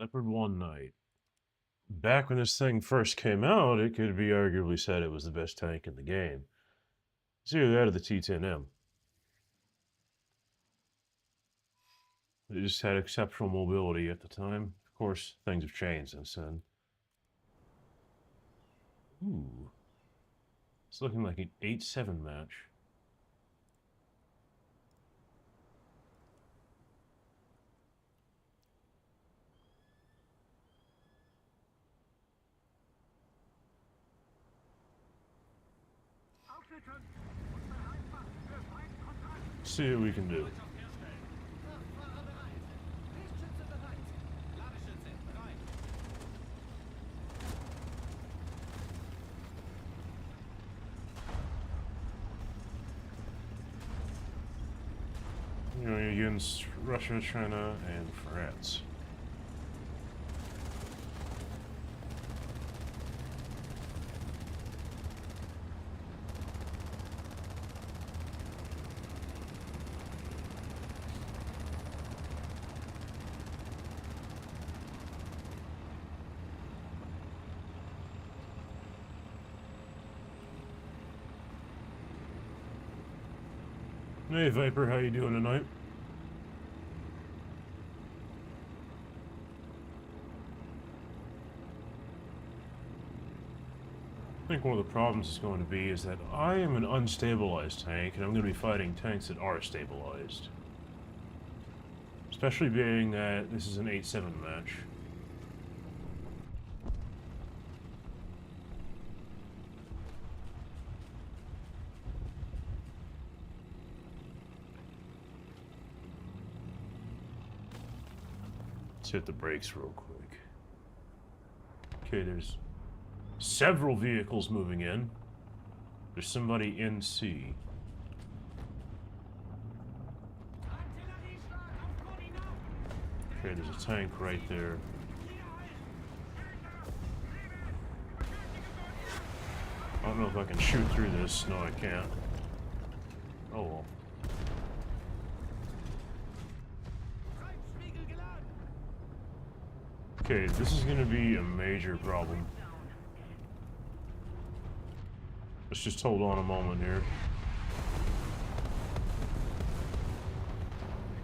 Leopard One Night. Back when this thing first came out, it could be arguably said it was the best tank in the game. It's either that or the T-10M. It just had exceptional mobility at the time. Of course, things have changed since then. Ooh. It's looking like an 8-7 match. See what we can do. Going against Russia, China, and France. Hey Viper, how you doing tonight? I think one of the problems is going to be is that I am an unstabilized tank, and I'm going to be fighting tanks that are stabilized. Especially being that this is an 8-7 match. Let's hit the brakes real quick. Okay, there's several vehicles moving in. There's somebody in C. Okay, there's a tank right there. I don't know if I can shoot through this. No, I can't. Oh well. Okay, this is gonna be a major problem. Let's just hold on a moment here.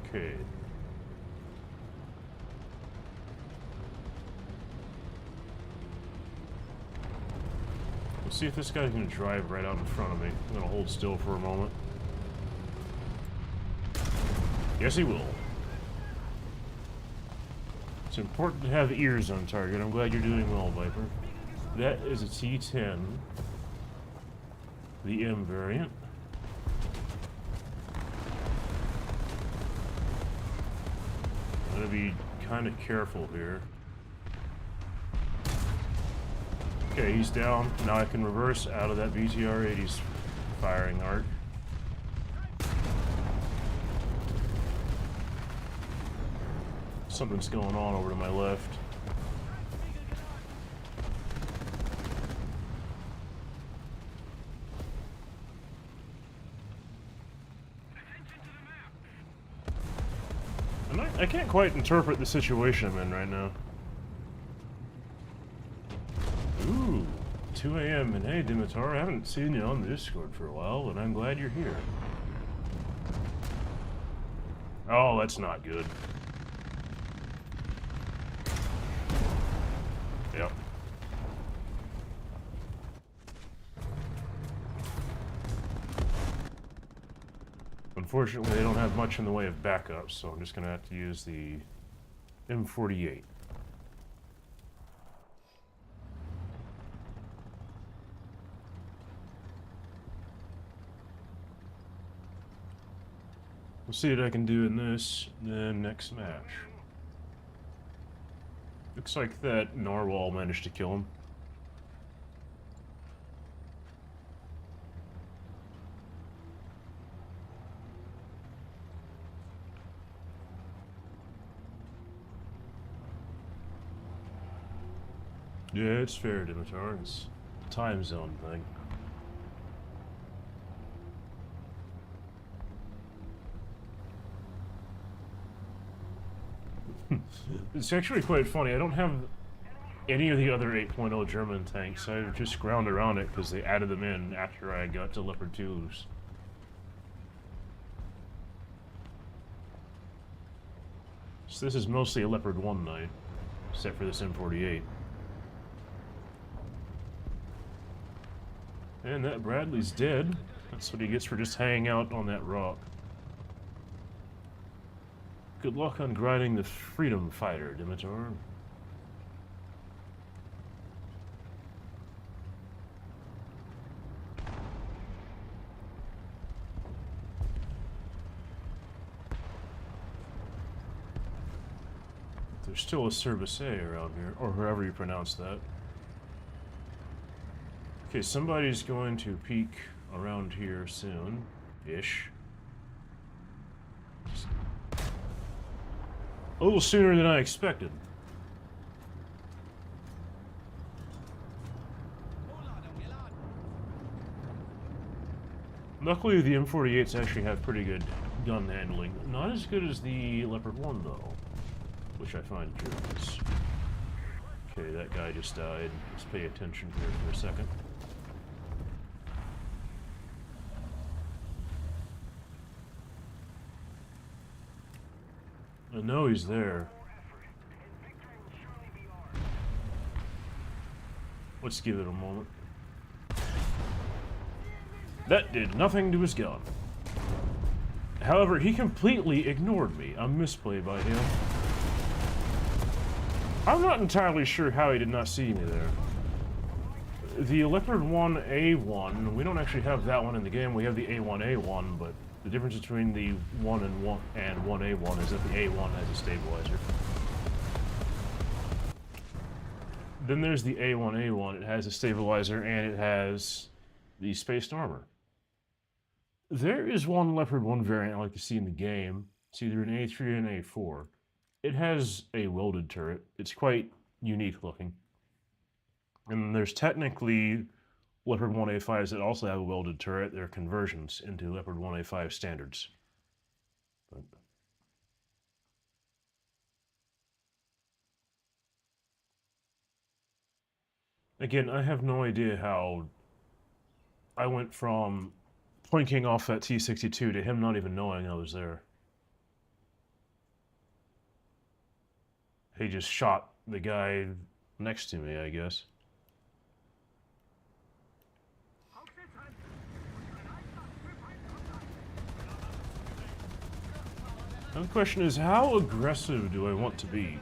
Okay. Let's see if this guy's gonna drive right out in front of me. I'm gonna hold still for a moment. Yes, he will. It's important to have ears on target. I'm glad you're doing well, Viper. That is a T-10. The M variant. I'm gonna be kind of careful here. Okay, he's down. Now I can reverse out of that BTR-80's firing arc. Something's going on over to my left. And I can't quite interpret the situation I'm in right now. Ooh, 2 a.m. and hey, Dimitar, I haven't seen you on the Discord for a while, and I'm glad you're here. Oh, that's not good. Yep. Unfortunately, they don't have much in the way of backups, so I'm just going to have to use the M48. We'll see what I can do in this, then next match. Looks like that narwhal managed to kill him. Yeah, it's fair, Dimitar. It's a time zone thing. It's actually quite funny. I don't have any of the other 8.0 German tanks. I just ground around it because they added them in after I got to Leopard 2s. So this is mostly a Leopard 1 night, except for this M48. And that Bradley's dead. That's what he gets for just hanging out on that rock. Good luck on grinding the Freedom Fighter, Dimitar. There's still a Service A around here, or however you pronounce that. Okay, somebody's going to peek around here soon-ish. A little sooner than I expected. Luckily, the M48s actually have pretty good gun handling. Not as good as the Leopard 1, though, which I find curious. Okay, that guy just died. Let's pay attention here for a second. I know he's there. Let's give it a moment. That did nothing to his gun. However, he completely ignored me. A misplay by him. I'm not entirely sure how he did not see me there. The Leopard 1A1, we don't actually have that one in the game. We have the A1A1, but the difference between the 1 and 1A1 is that the A1 has a stabilizer. Then there's the A1A1. It has a stabilizer and it has the spaced armor. There is one Leopard 1 variant I like to see in the game. It's either an A3 or an A4. It has a welded turret. It's quite unique looking. And there's technically Leopard 1A5s that also have a welded turret. They're conversions into Leopard 1A5 standards. But again, I have no idea how I went from plinking off that T-62 to him not even knowing I was there. He just shot the guy next to me, I guess. Now the question is, how aggressive do I want to be?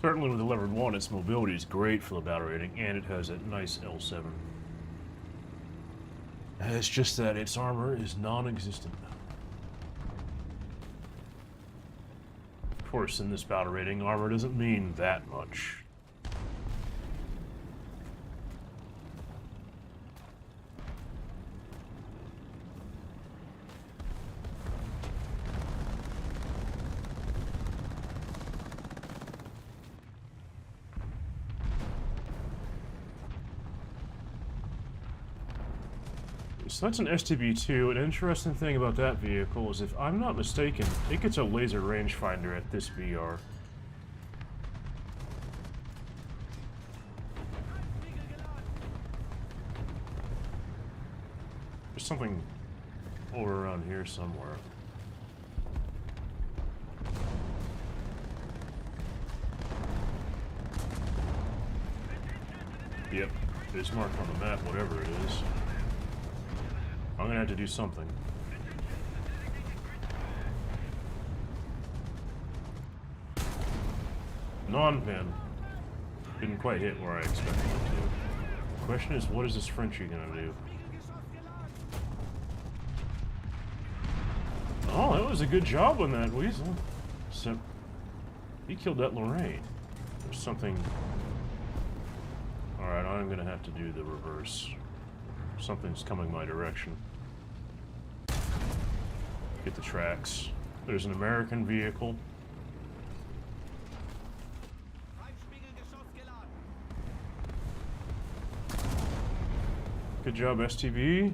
Certainly with the Leopard 1, its mobility is great for the battle rating, and it has a nice L7. It's just that its armor is non-existent. Of course, in this battle rating, armor doesn't mean that much. So that's an STB-2. An interesting thing about that vehicle is, if I'm not mistaken, it gets a laser rangefinder at this VR. There's something over around here somewhere. Yep, it's marked on the map, whatever it is. I'm gonna have to do something. Non-pin. Didn't quite hit where I expected it to. The question is, what is this Frenchie gonna do? was a good job on that weasel. So, he killed that Lorraine. There's something... Alright, I'm gonna have to do the reverse. Something's coming my direction. Get the tracks. There's an American vehicle. Good job, STV.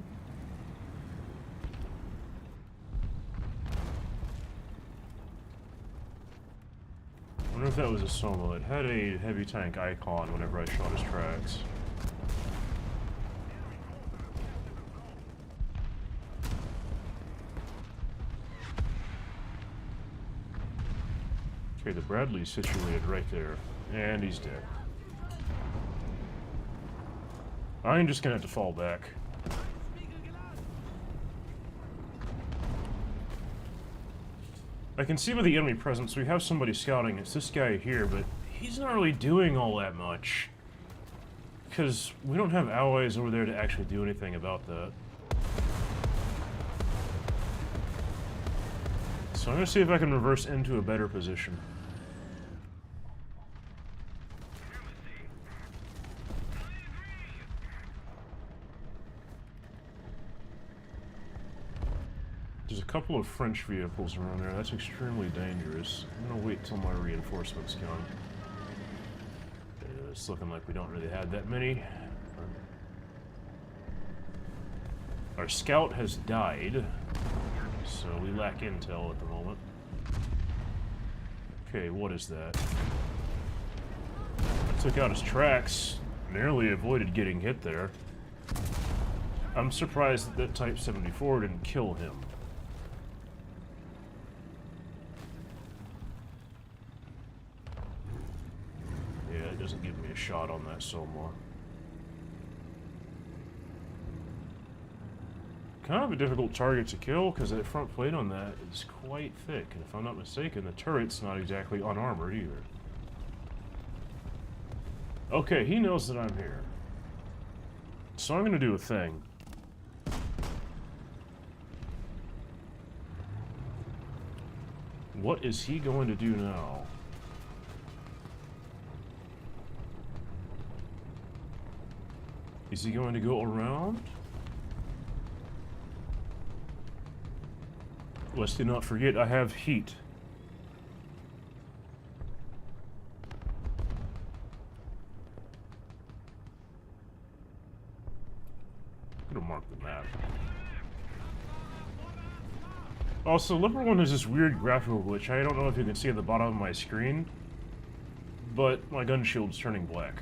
I wonder if that was a Soma. It had a heavy tank icon whenever I shot his tracks. Okay, the Bradley's situated right there. And he's dead. I'm just gonna have to fall back. I can see by the enemy presence we have somebody scouting. It's this guy here, but he's not really doing all that much. Because we don't have allies over there to actually do anything about that. So I'm gonna see if I can reverse into a better position. There's a couple of French vehicles around there. That's extremely dangerous. I'm gonna wait till my reinforcements come. It's looking like we don't really have that many. Our scout has died, so we lack intel at the moment. Okay, what is that? I took out his tracks. Narrowly avoided getting hit there. I'm surprised that that Type 74 didn't kill him. Doesn't give me a shot on that Soma. Kind of a difficult target to kill because that front plate on that is quite thick, and if I'm not mistaken, the turret's not exactly unarmored either. Okay, he knows that I'm here. So I'm going to do a thing. What is he going to do now? Is he going to go around? Let's do not forget, I have heat. I'm gonna mark the map. Also, Leopard 1 has this weird graphical glitch. I don't know if you can see at the bottom of my screen, but my gun shield's turning black.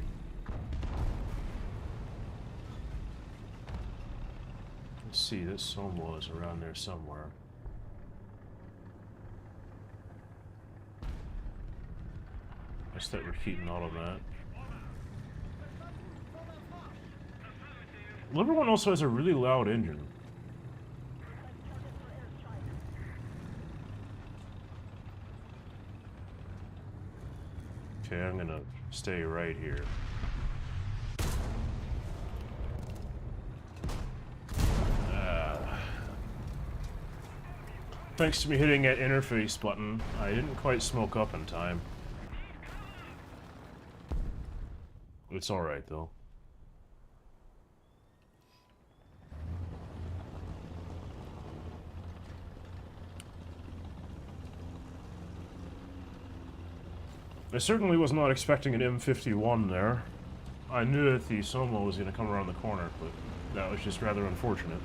Let's see, this Soma is around there somewhere. I start repeating all of that. Leopard 1 also has a really loud engine. Okay, I'm gonna stay right here. Thanks to me hitting that interface button, I didn't quite smoke up in time. It's alright, though. I certainly was not expecting an M51 there. I knew that the Soma was going to come around the corner, but that was just rather unfortunate.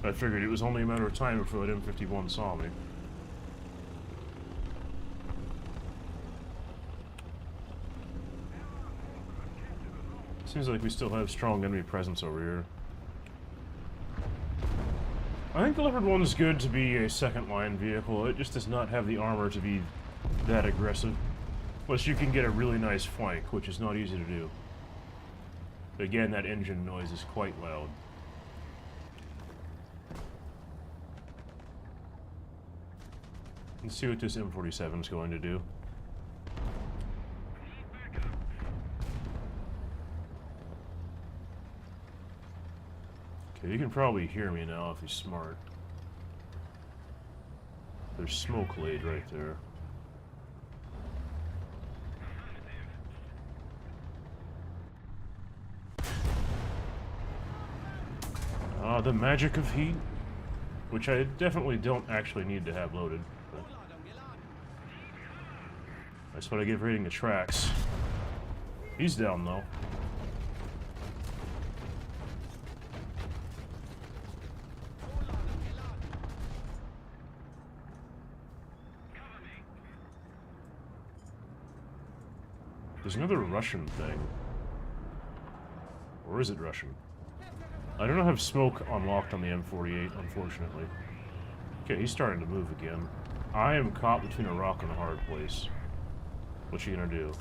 I figured it was only a matter of time before that M51 saw me. Seems like we still have strong enemy presence over here. I think the Leopard 1 is good to be a second-line vehicle. It just does not have the armor to be that aggressive. Unless you can get a really nice flank, which is not easy to do. But again, that engine noise is quite loud. Let's see what this M47 is going to do. Okay, you can probably hear me now if he's smart. There's smoke laid right there. The magic of heat, which I definitely don't actually need to have loaded. But that's what I give raiding the tracks. He's down though. There's another Russian thing. Or is it Russian? I don't have smoke unlocked on the M48, unfortunately. Okay, he's starting to move again. I am caught between a rock and a hard place. What's he gonna do?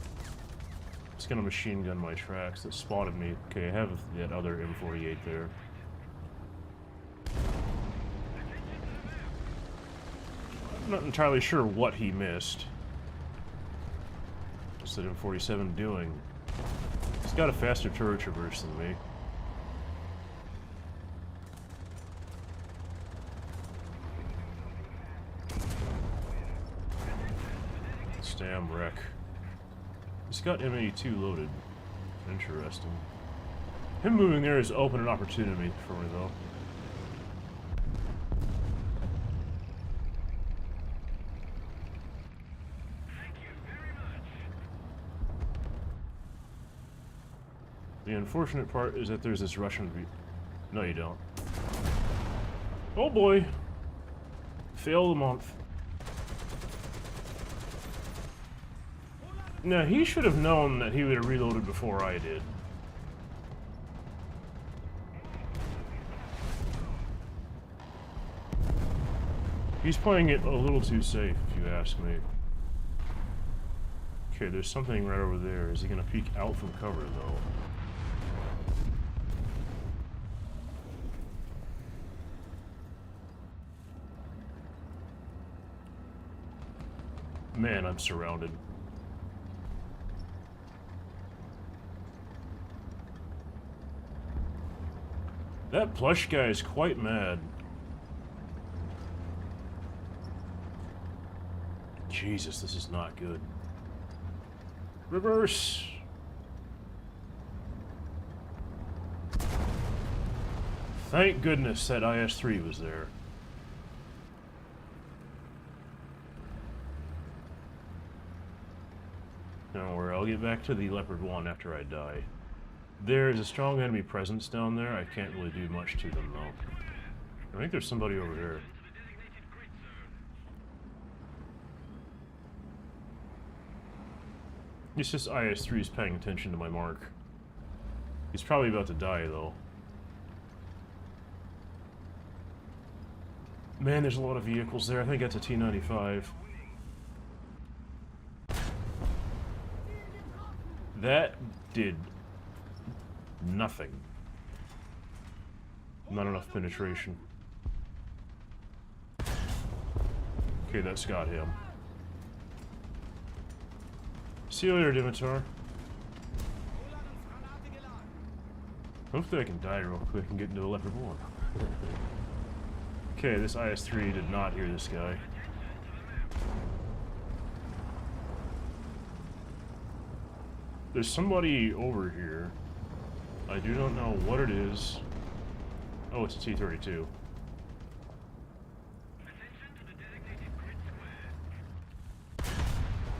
He's gonna machine gun my tracks that spotted me. Okay, I have that other M48 there. I'm not entirely sure what he missed. What's that M47 doing? He's got a faster turret traverse than me. Damn wreck. He's got M82 loaded. Interesting. Him moving there has opened an opportunity for me, though. The unfortunate part is that there's this Russian No, you don't. Oh boy! Fail the month. Now, he should have known that he would have reloaded before I did. He's playing it a little too safe, if you ask me. Okay, there's something right over there. Is he gonna peek out from cover, though? Man, I'm surrounded. That plush guy is quite mad. Jesus, this is not good. Reverse! Thank goodness that IS-3 was there. Don't worry, I'll get back to the Leopard 1 after I die. There is a strong enemy presence down there. I can't really do much to them, though. I think there's somebody over there. It's just IS-3 is paying attention to my mark. He's probably about to die, though. Man, there's a lot of vehicles there. I think that's a T-95. That did nothing. Not enough penetration. Okay, that's got him. See you later, Dimitar. Hopefully I can die real quick and get into a Leopard 1. Okay, this IS-3 did not hear this guy. There's somebody over here. I do not know what it is. Oh, it's a T-32.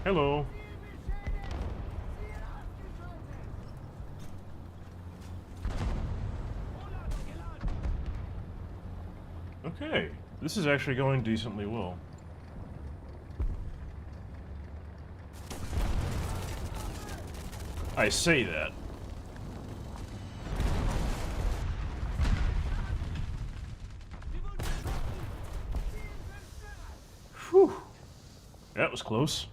Hello. Okay, this is actually going decently well. I say that. Whew. That was close.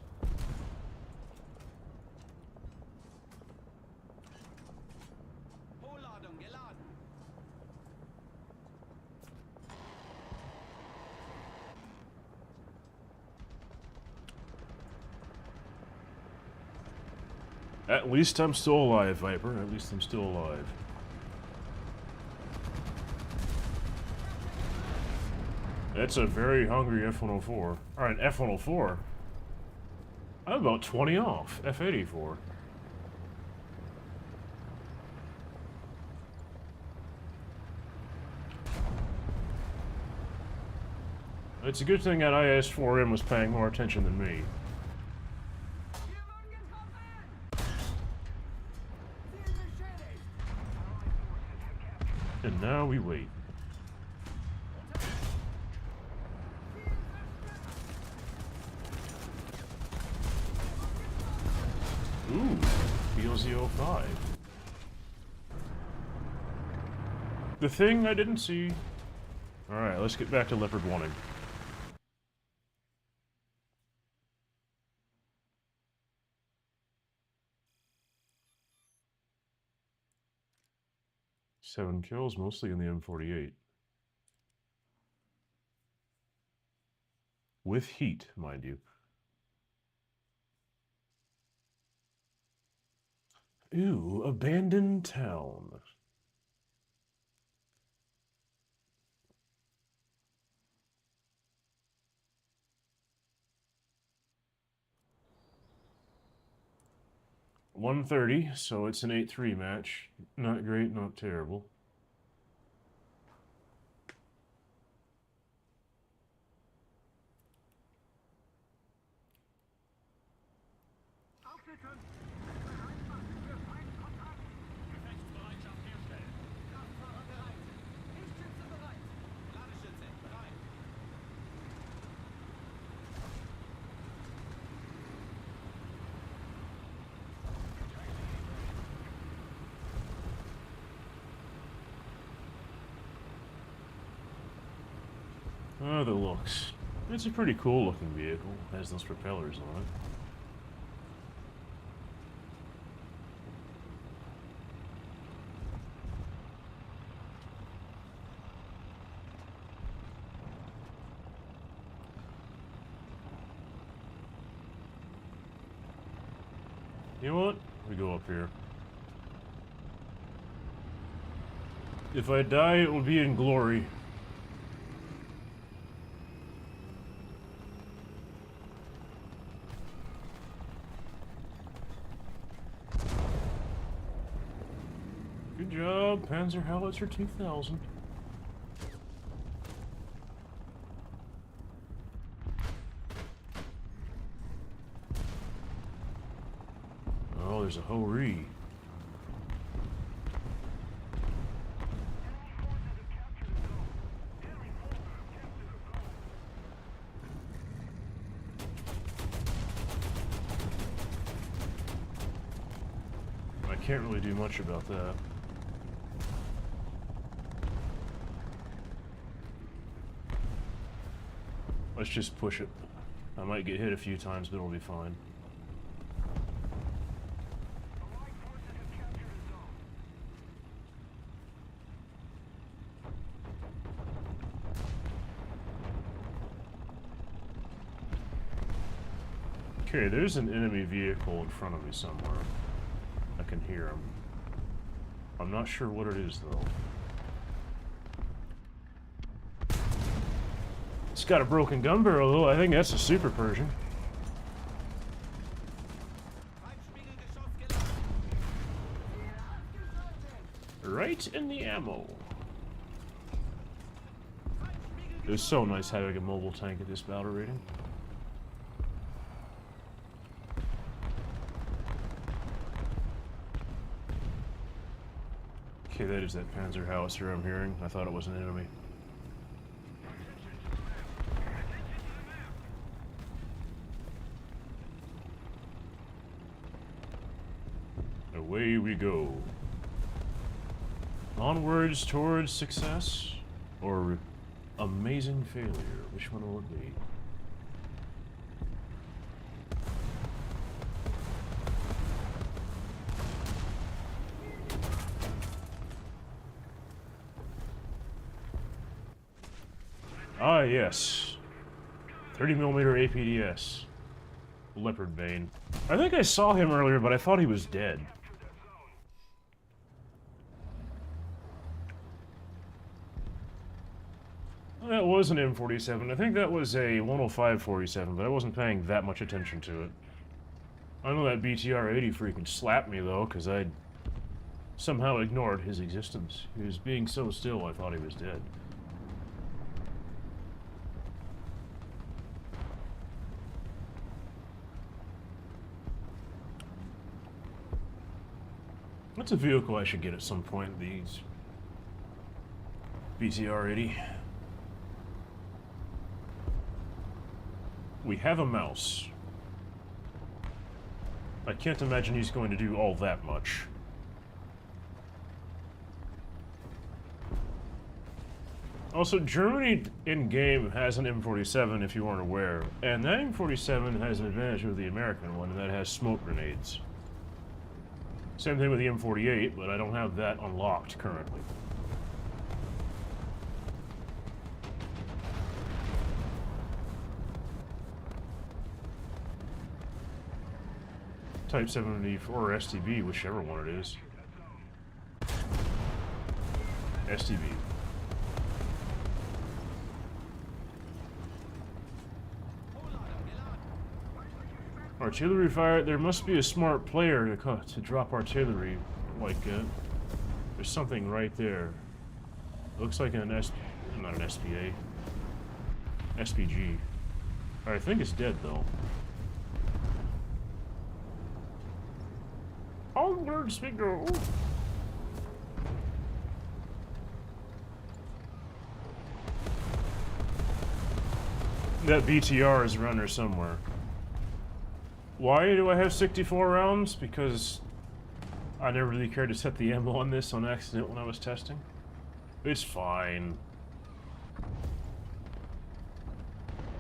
At least I'm still alive, Viper. At least I'm still alive. That's a very hungry F-104. Alright, F-104. I'm about 20 off. F-84. It's a good thing that IS-4M was paying more attention than me. And now we wait. Ooh, BLZ-05. The thing I didn't see. Alright, let's get back to Leopard 1ing. Seven kills, mostly in the M48. With heat, mind you. Ooh, abandoned town. $130, so it's an 8-3 match. Not great, not terrible. Oh, the looks. It's a pretty cool looking vehicle. It has those propellers on it. You know what? We go up here. If I die, it will be in glory. Good job, Panzer Howitzer 2000. Oh, there's a Ho-Ri. I can't really do much about that. Let's just push it. I might get hit a few times, but it'll be fine. Okay, there's an enemy vehicle in front of me somewhere. I can hear him. I'm not sure what it is, though. It's got a broken gun barrel, though. I think that's a Super Persian. Right in the ammo. It was so nice having a mobile tank at this battle rating. Okay, that is that Panzer Howitzer I'm hearing. I thought it was an enemy. Away we go. Onwards towards success, or amazing failure. Which one will it be? Ah, yes. 30mm APDS. Leopard Bane. I think I saw him earlier, but I thought he was dead. That was an M47. I think that was a 105-47, but I wasn't paying that much attention to it. I know that BTR-80 freaking slapped me, though, because I somehow ignored his existence. He was being so still, I thought he was dead. That's a vehicle I should get at some point, these BTR-80. We have a mouse. I can't imagine he's going to do all that much. Also, Germany in-game has an M47, if you weren't aware, and that M47 has an advantage over the American one, and that has smoke grenades. Same thing with the M48, but I don't have that unlocked currently. Type 74 or STB, whichever one it is. STB. Artillery fire. There must be a smart player to drop artillery like that. There's something right there. Looks like an not an SPA. SPG. I think it's dead though. Onwards we go. That BTR is around there somewhere. Why do I have 64 rounds? Because I never really cared to set the ammo on this on accident when I was testing. It's fine.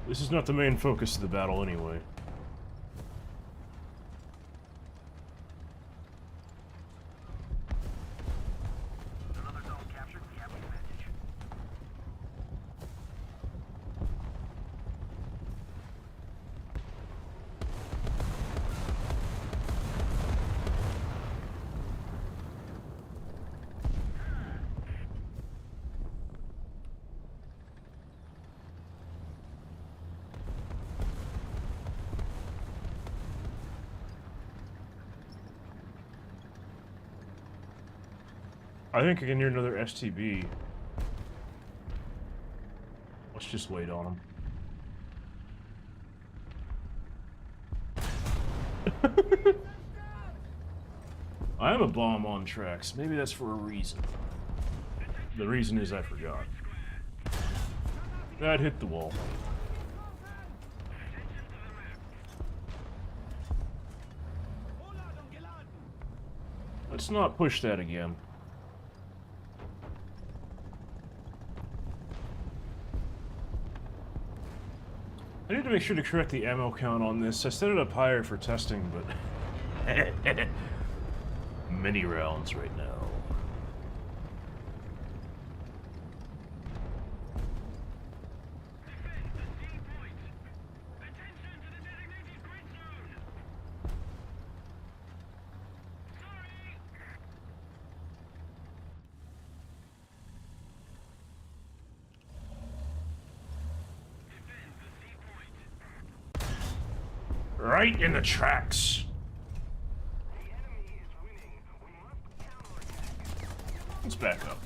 This is not the main focus of the battle anyway. I think I can hear another STB. Let's just wait on him. I have a bomb on tracks. Maybe that's for a reason. The reason is I forgot. That hit the wall. Let's not push that again. I need to make sure to correct the ammo count on this. I set it up higher for testing, but many rounds right now. Right in the tracks. Let's back up.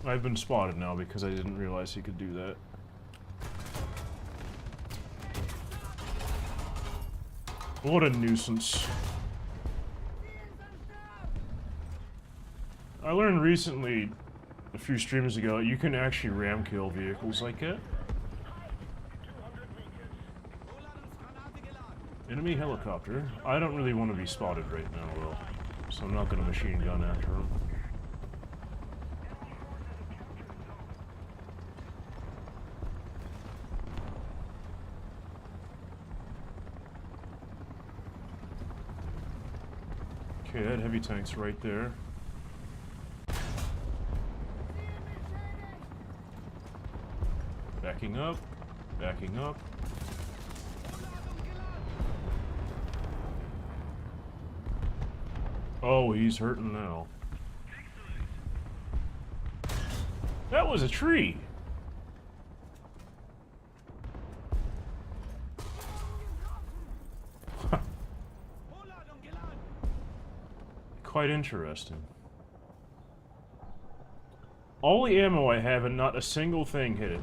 I've been spotted now because I didn't realize he could do that. What a nuisance. I learned recently, a few streams ago, you can actually ram kill vehicles like that. Enemy helicopter. I don't really want to be spotted right now, though, so I'm not going to machine gun after him. Okay, that heavy tank's right there. Backing up. Backing up. Oh, he's hurting now. That was a tree. quite interesting. All the ammo I have and not a single thing hit it.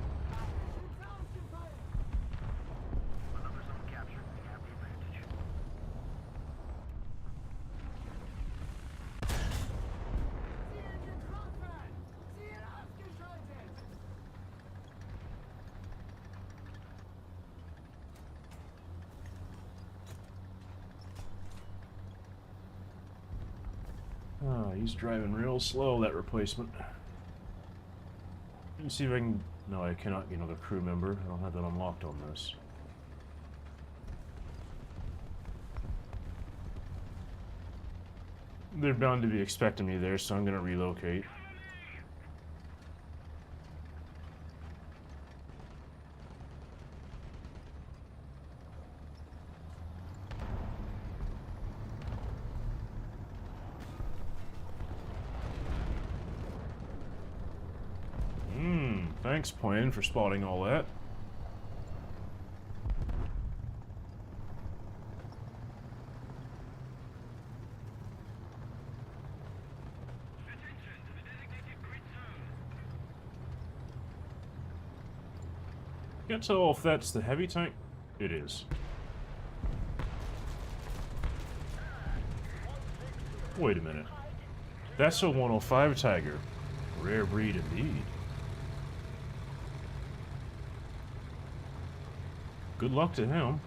Ah, he's driving real slow, that replacement. Let me see if I can... No, I cannot get another crew member. I don't have that unlocked on this. They're bound to be expecting me there, so I'm gonna relocate. Thanks, Plan, for spotting all that. Can't tell if that's the heavy tank. It is. Wait a minute. That's a 105 Tiger. Rare breed indeed. Good luck to him.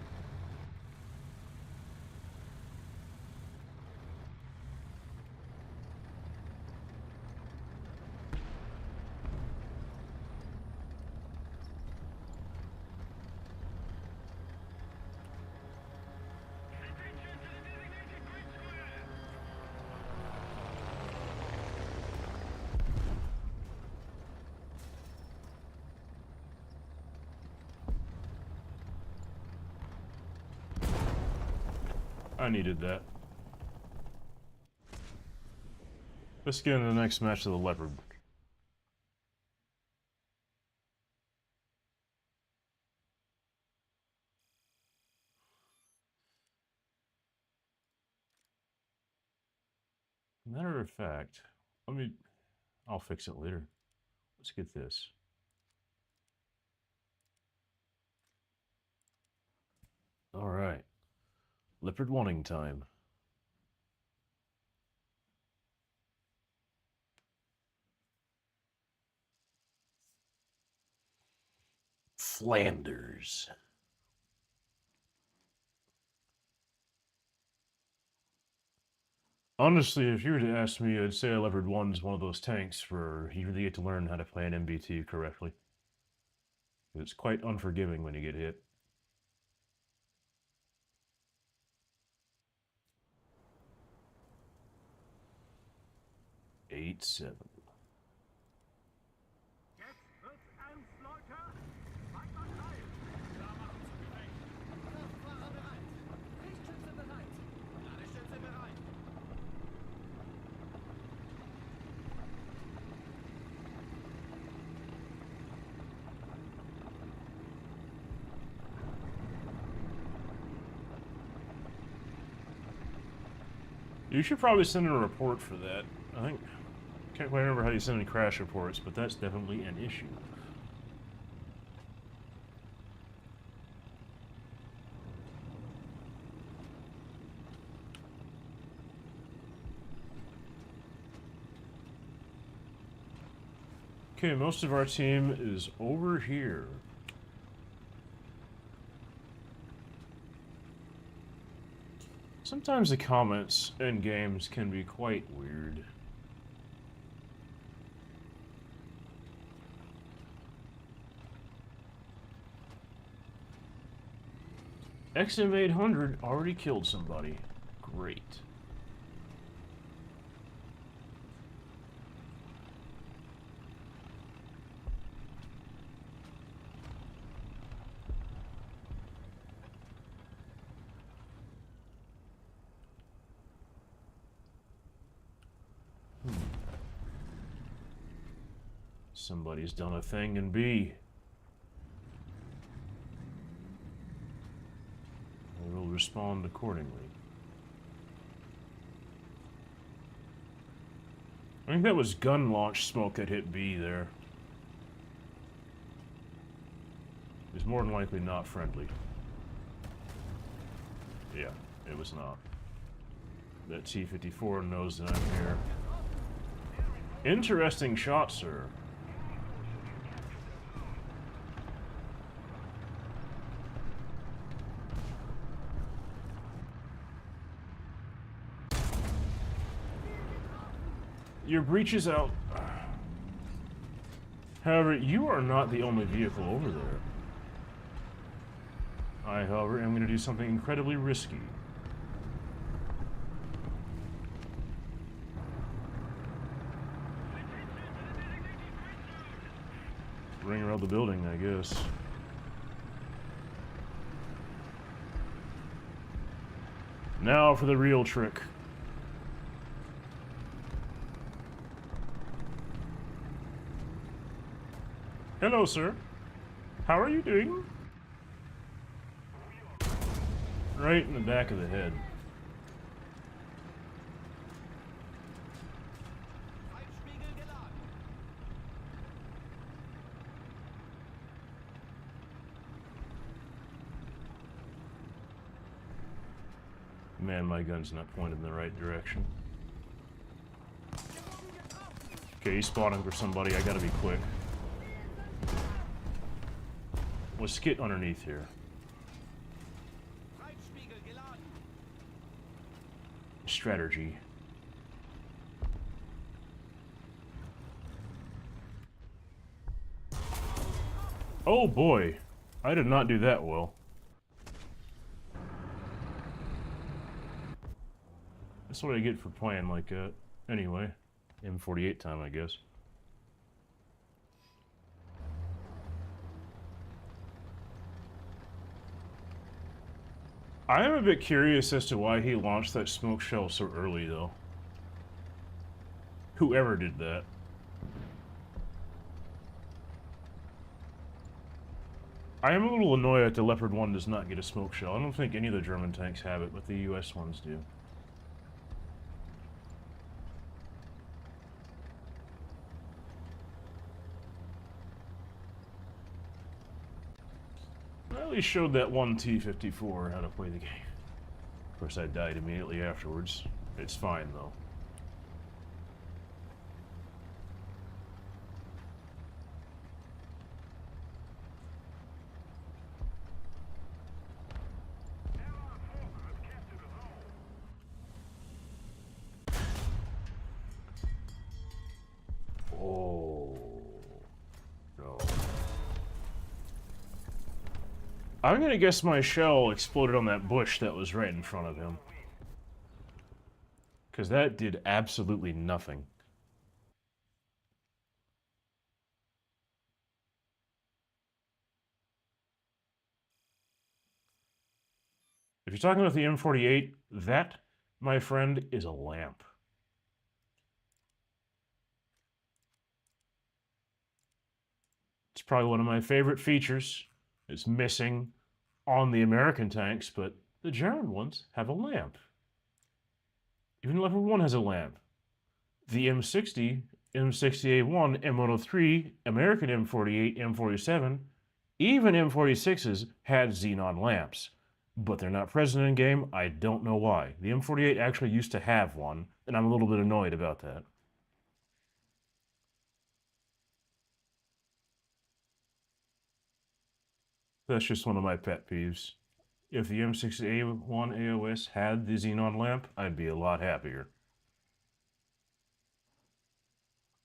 I needed that. Let's get into the next match of the Leopard. Matter of fact, I'll fix it later. Let's get this. All right. Leopard wanting time. Flanders. Honestly, if you were to ask me, I'd say Leopard 1 is one of those tanks where you really get to learn how to play an MBT correctly. It's quite unforgiving when you get hit. Eight, 7. You should probably send in a report for that. Can't quite remember how you send in crash reports, but that's definitely an issue. Okay, most of our team is over here. Sometimes the comments in games can be quite weird. XM800 already killed somebody. Great. Somebody's done a thing in B. I will respond accordingly. I think that was gun launch smoke that hit B there. It was more than likely not friendly. Yeah, it was not. That T-54 knows that I'm here. Interesting shot, sir. Your breach is out. However, you are not the only vehicle over there. I, however, am going to do something incredibly risky. Ring around the building, I guess. Now for the real trick. Hello, sir. How are you doing? Right in the back of the head. Man, my gun's not pointed in the right direction. Okay, he's spotting for somebody. I gotta be quick. Let's get underneath here. Strategy. Oh boy, I did not do that well. That's what I get for playing like that. Anyway, M48 time, I guess. I am a bit curious as to why he launched that smoke shell so early, though. Whoever did that. I am a little annoyed that the Leopard 1 does not get a smoke shell. I don't think any of the German tanks have it, but the US ones do. I at least showed that one T-54 how to play the game. Of course, I died immediately afterwards. It's fine, though. I'm gonna guess my shell exploded on that bush that was right in front of him. Because that did absolutely nothing. If you're talking about the M48, that, my friend, is a lamp. It's probably one of my favorite features. It's missing on the American tanks, but the German ones have a lamp. Even Leopard 1 has a lamp. The M60, M60A1, M103, American M48, M47, even M46s had xenon lamps. But they're not present in game. I don't know why. The M48 actually used to have one, and I'm a little bit annoyed about that. That's just one of my pet peeves. If the M60A1 AOS had the xenon lamp, I'd be a lot happier.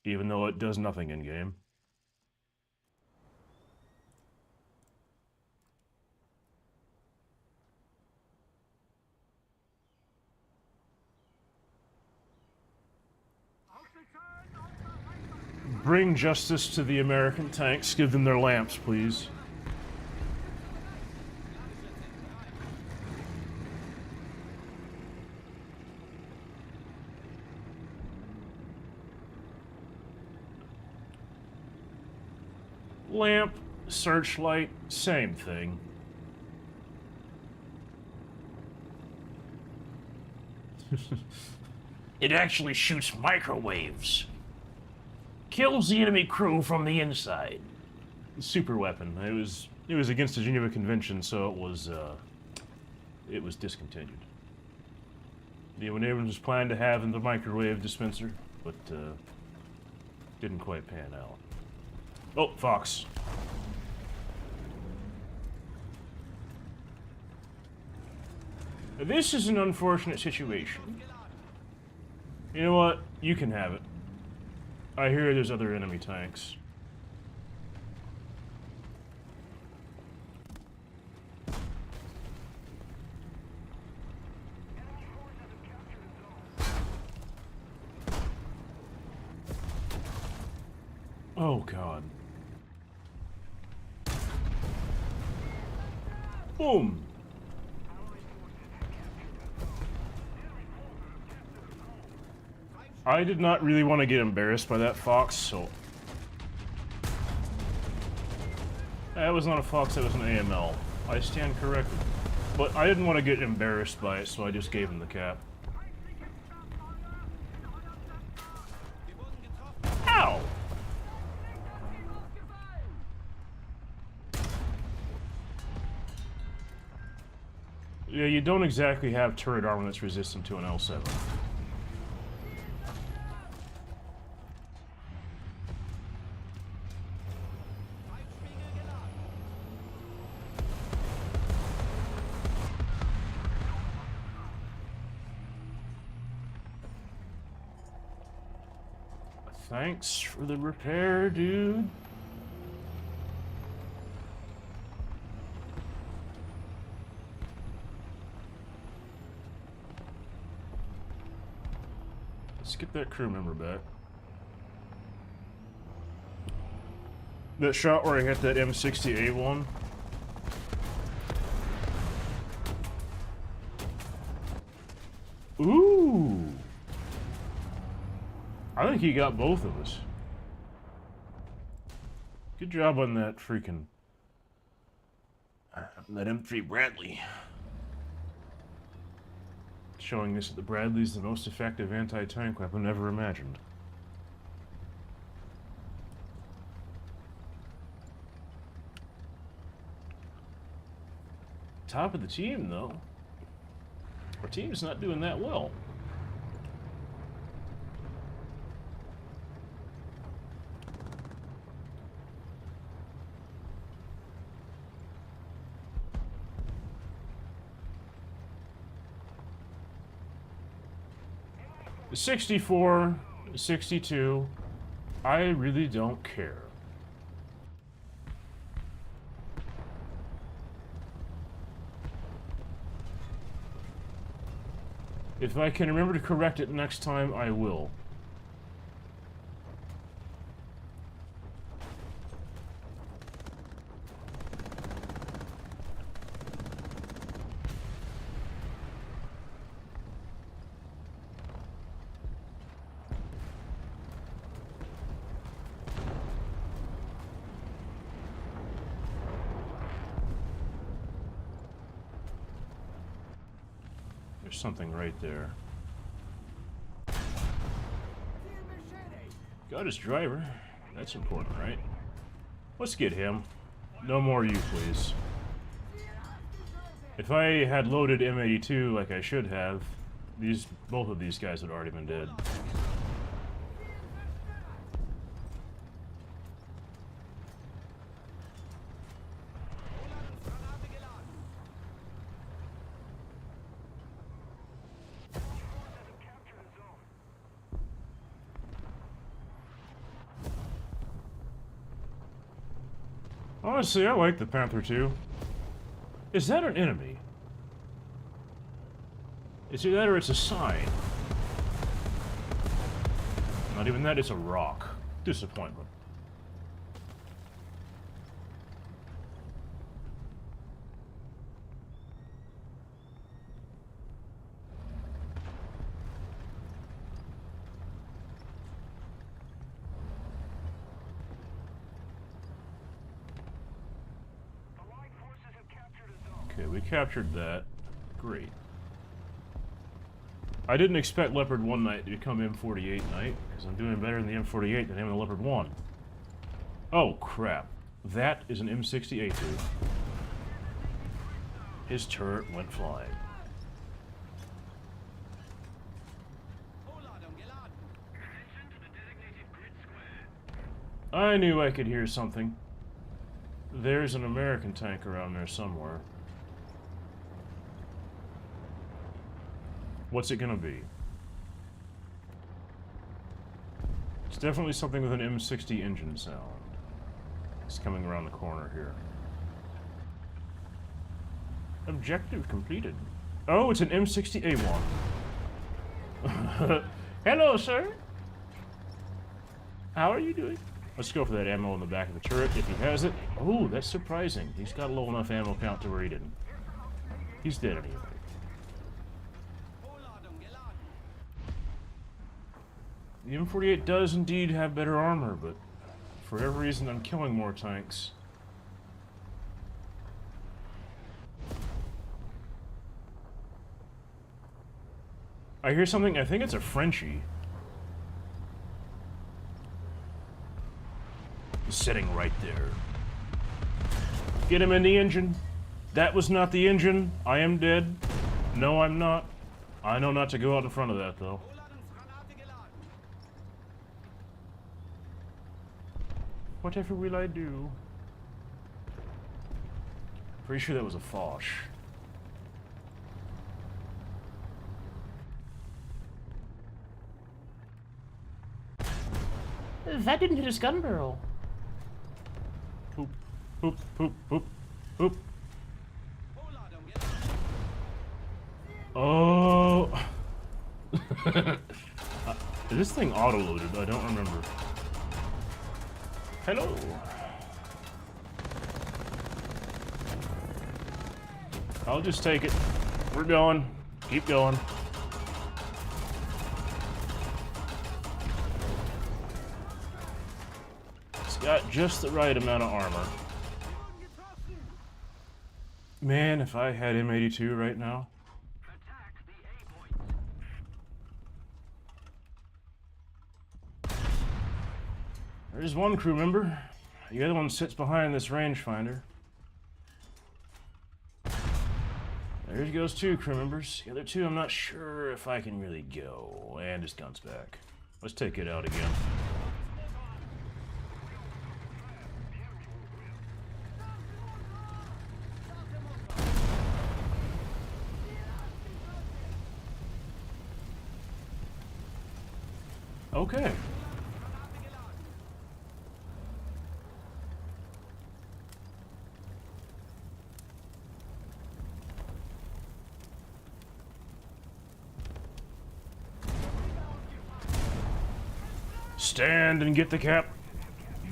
Even though it does nothing in game. Bring justice to the American tanks. Give them their lamps, please. Lamp, searchlight, same thing. It actually shoots microwaves. Kills the enemy crew from the inside. Super weapon. It was against the Geneva Convention, so it was discontinued. The When Abrams was planned to have in the microwave dispenser, but didn't quite pan out. Oh, Fox. This is an unfortunate situation. You know what? You can have it. I hear there's other enemy tanks. Oh, God. Boom! I did not really want to get embarrassed by that Fox, so... That was not a Fox, that was an AML. I stand corrected. But I didn't want to get embarrassed by it, so I just gave him the cap. Ow! Yeah, you don't exactly have turret armor that's resistant to an L7. Thanks for the repair, dude. Let's get that crew member back. That shot where I hit that M60A1. Ooh! I think he got both of us. Good job on that freaking... that M3 Bradley. Showing us that the Bradley's the most effective anti-tank weapon ever imagined. Top of the team, though. Our team's not doing that well. The 64, 62, I really don't care. If I can remember to correct it next time, I will. There's something right there. Got his driver. That's important, right? Let's get him. No more you, please. If I had loaded M82 like I should have, both of these guys would already been dead. Honestly, I like the Panther II. Is that an enemy? It's either that or it's a sign. Not even that, it's a rock. Disappointment. Okay, we captured that. Great. I didn't expect Leopard 1 night to become M48 night, because I'm doing better in the M48 than I am in the Leopard 1. Oh, crap. That is an M60A2. His turret went flying. I knew I could hear something. There's an American tank around there somewhere. What's it gonna be? It's definitely something with an M60 engine sound. It's coming around the corner here. Objective completed. Oh, it's an M60A1. Hello, sir. How are you doing? Let's go for that ammo in the back of the turret if he has it. Oh, that's surprising. He's got a low enough ammo count to where he didn't. He's dead anyway. The M48 does indeed have better armor, but for every reason I'm killing more tanks. I hear something, I think it's a Frenchie. He's sitting right there. Get him in the engine. That was not the engine. I am dead. No, I'm not. I know not to go out in front of that, though. Whatever will I do? Pretty sure that was a Foch. That didn't hit his gun barrel. Poop, poop, poop, poop, poop. Oh. Is this thing auto-loaded? I don't remember. Hello. I'll just take it. We're going. Keep going. It's got just the right amount of armor. Man, if I had M82 right now. There's one crew member. The other one sits behind this rangefinder. There goes two crew members. The other two, I'm not sure if I can really go. And his gun's back. Let's take it out again. Okay. Stand and get the cap.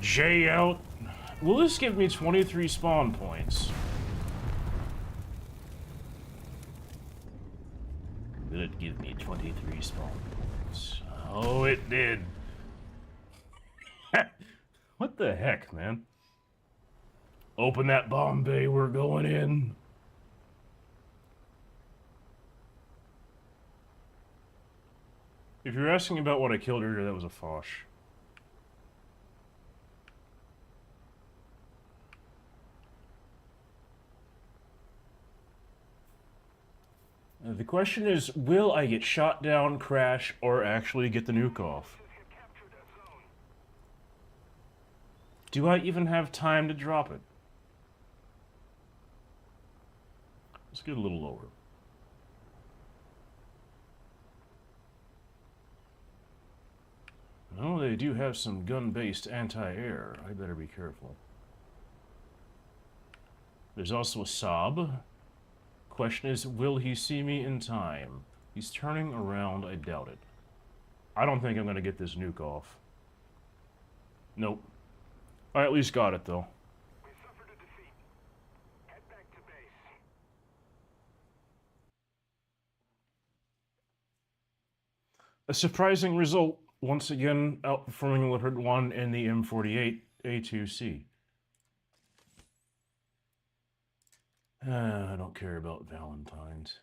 J out. Will this give me 23 spawn points? Will it give me 23 spawn points? Oh, it did. What the heck, man? Open that bomb bay, we're going in. If you're asking about what I killed earlier, that was a Foch. The question is, will I get shot down, crash, or actually get the nuke off? Do I even have time to drop it? Let's get a little lower. No, they do have some gun-based anti-air. I better be careful. There's also a Saab. Question is, will he see me in time? He's turning around, I doubt it. I don't think I'm gonna get this nuke off. Nope. I at least got it, though. We suffered a defeat. Head back to base. A surprising result, once again outperforming Leopard 1 and the M48 A2C. I don't care about Valentines.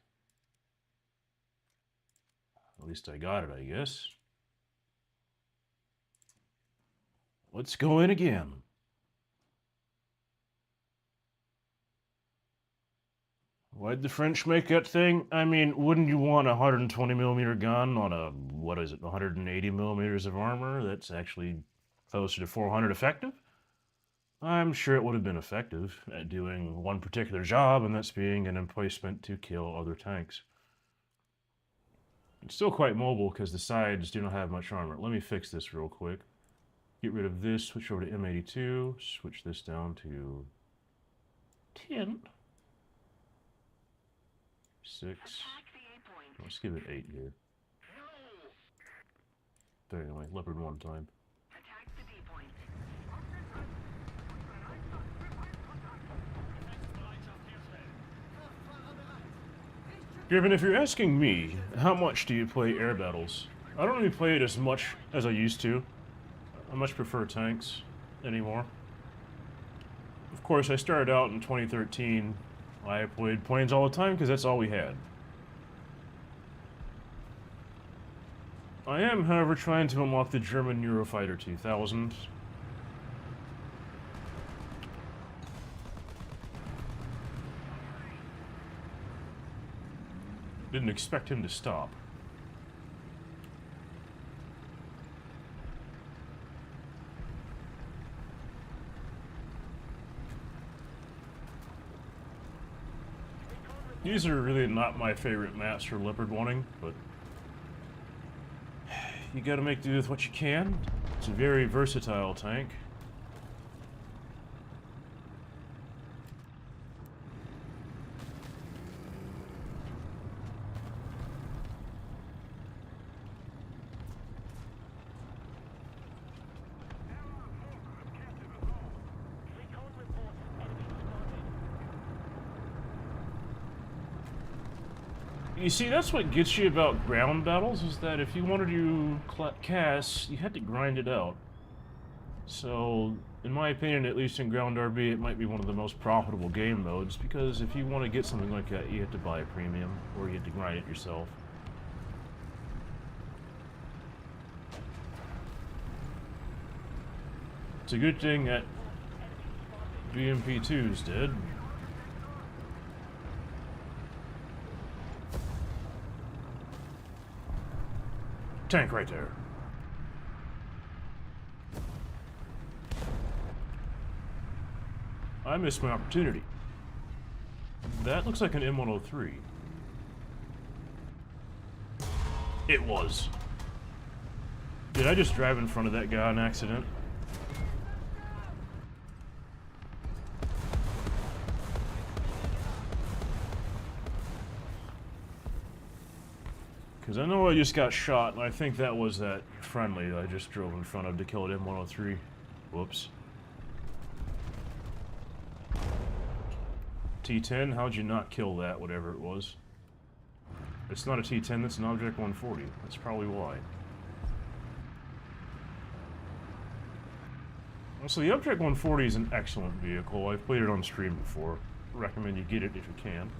At least I got it, I guess. Let's go in again. Why'd the French make that thing? I mean, wouldn't you want a 120mm gun on a, what is it, 180mm of armor? That's actually closer to 400 effective? I'm sure it would have been effective at doing one particular job, and that's being an emplacement to kill other tanks. It's still quite mobile because the sides do not have much armor. Let me fix this real quick. Get rid of this, switch over to M82, switch this down to 10. 6. Let's give it 8 here. But anyway, Leopard 1 time. Given, if you're asking me, how much do you play air battles? I don't really play it as much as I used to. I much prefer tanks anymore. Of course, I started out in 2013. I played planes all the time because that's all we had. I am, however, trying to unlock the German Eurofighter 2000. Didn't expect him to stop. These are really not my favorite maps for Leopard 1ing, but you gotta make do with what you can. It's a very versatile tank. You see, that's what gets you about ground battles, is that if you wanted to cast, you had to grind it out. So, in my opinion, at least in Ground RB, it might be one of the most profitable game modes, because if you want to get something like that, you have to buy a premium, or you have to grind it yourself. It's a good thing that BMP2's dead. Tank right there. I missed my opportunity. That looks like an M103. It was. Did I just drive in front of that guy on accident? Because I know I just got shot, and I think that was that friendly that I just drove in front of to kill an M103. Whoops. T10, how'd you not kill that, whatever it was? It's not a T10, that's an Object 140. That's probably why. So the Object 140 is an excellent vehicle. I've played it on stream before. Recommend you get it if you can.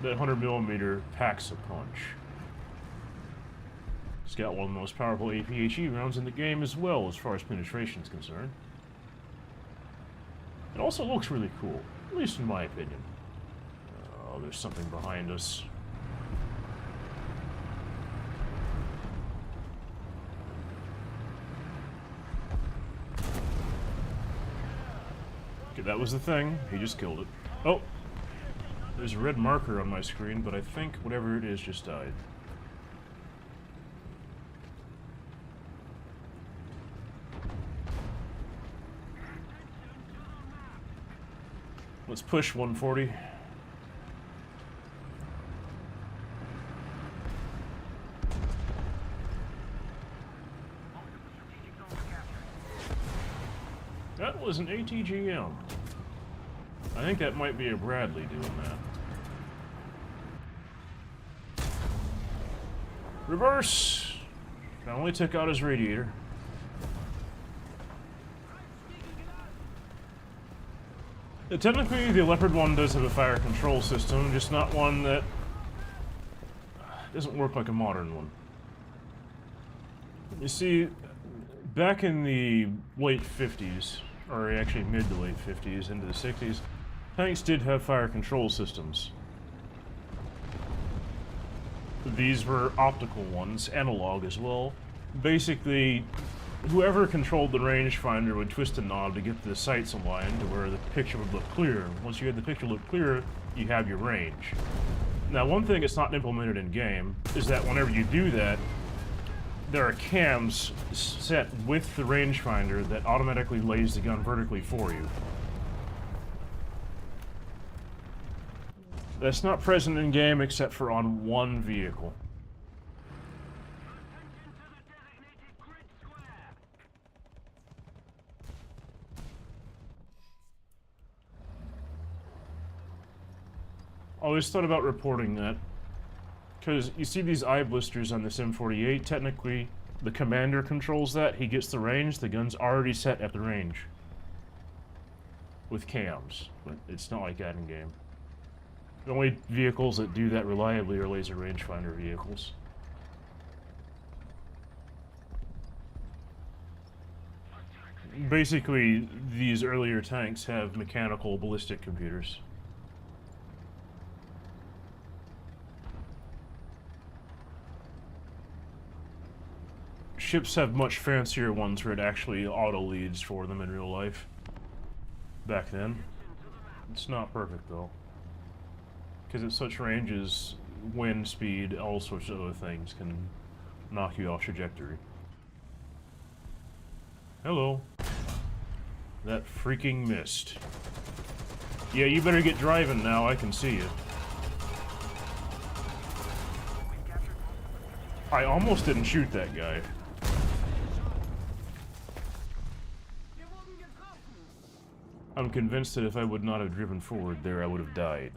That 100mm packs a punch. It's got one of the most powerful APHE rounds in the game as well, as far as penetration is concerned. It also looks really cool, at least in my opinion. Oh, there's something behind us. Okay, that was the thing. He just killed it. Oh! There's a red marker on my screen, but I think whatever it is just died. Let's push 140. That was an ATGM. I think that might be a Bradley doing that. Reverse! I only took out his radiator. Technically, the Leopard 1 does have a fire control system, just not one that doesn't work like a modern one. You see, back in the late 50s, or actually mid to late 50s into the 60s, tanks did have fire control systems. These were optical ones, analog as well. Basically, whoever controlled the rangefinder would twist a knob to get the sights aligned to where the picture would look clear. Once you had the picture look clear, you have your range. Now, one thing that's not implemented in-game is that whenever you do that, there are cams set with the rangefinder that automatically lays the gun vertically for you. That's not present in-game except for on one vehicle. I always thought about reporting that. Because you see these eye blisters on this M48, technically the commander controls that, he gets the range, the gun's already set at the range. With cams, but it's not like that in game. The only vehicles that do that reliably are laser rangefinder vehicles. Basically, these earlier tanks have mechanical ballistic computers. Ships have much fancier ones where it actually auto-leads for them in real life. Back then. It's not perfect, though. Because at such ranges, wind speed, all sorts of other things can knock you off trajectory. Hello. That freaking missed. Yeah, you better get driving now, I can see you. I almost didn't shoot that guy. I'm convinced that if I would not have driven forward there, I would have died.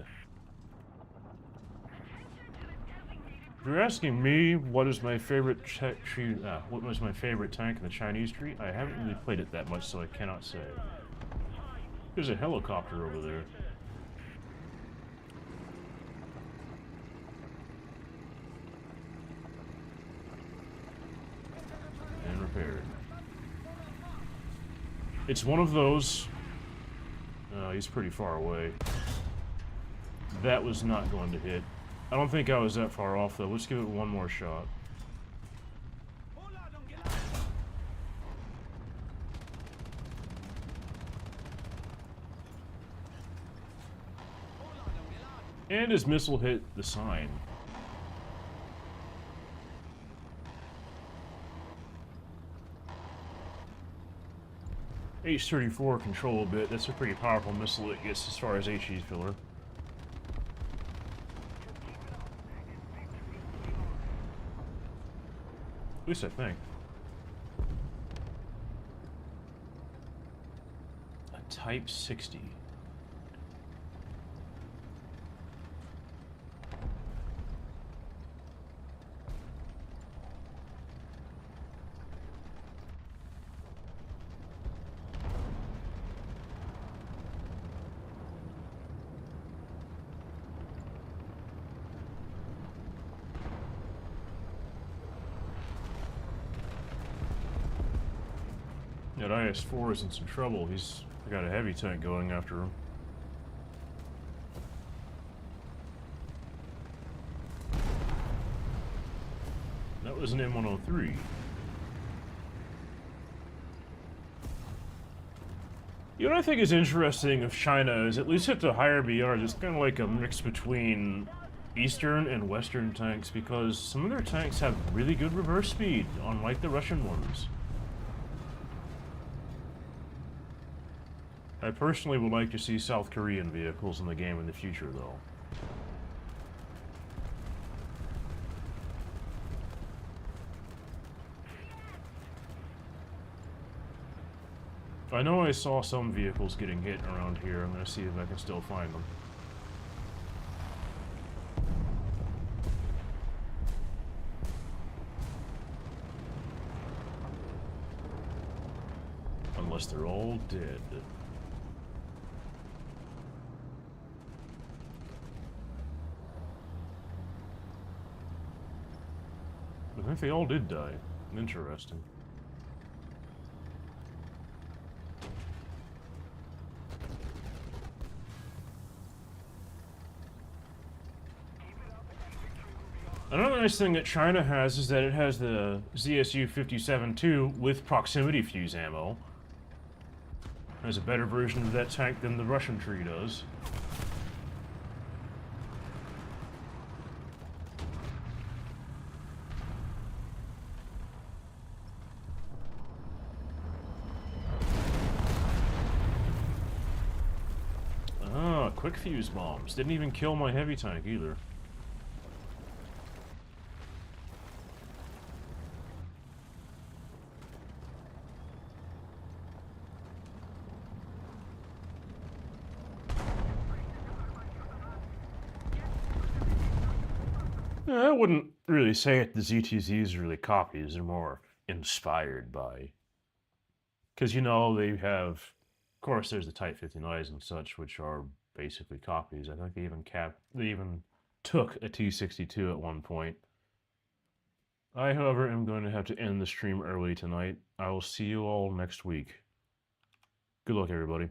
If you're asking me what is my favorite what was my favorite tank in the Chinese tree, I haven't really played it that much, so I cannot say. There's a helicopter over there. And repaired. It's one of those. He's pretty far away. That was not going to hit. I don't think I was that far off, though. Let's give it one more shot. And his missile hit the sign. H-34 control a bit. That's a pretty powerful missile that gets as far as HE filler. At least I think. A Type 60. That IS-4 is in some trouble. He's got a heavy tank going after him. That was an M103. You know what I think is interesting of China is at least at the higher BR, it's kind of like a mix between Eastern and Western tanks, because some of their tanks have really good reverse speed, unlike the Russian ones. I personally would like to see South Korean vehicles in the game in the future, though. I know I saw some vehicles getting hit around here. I'm going to see if I can still find them. Unless they're all dead. I think they all did die. Interesting. Another nice thing that China has is that it has the ZSU-57-2 with proximity fuse ammo. There's a better version of that tank than the Russian tree does. Ah, quick fuse bombs. Didn't even kill my heavy tank either. I wouldn't really say it. The ZTZs are really copies. They're more inspired by. Because, you know, they have. Of course, there's the Type 59s and such, which are basically copies. I think they even took a T-62 at one point. I, however, am going to have to end the stream early tonight. I will see you all next week. Good luck, everybody.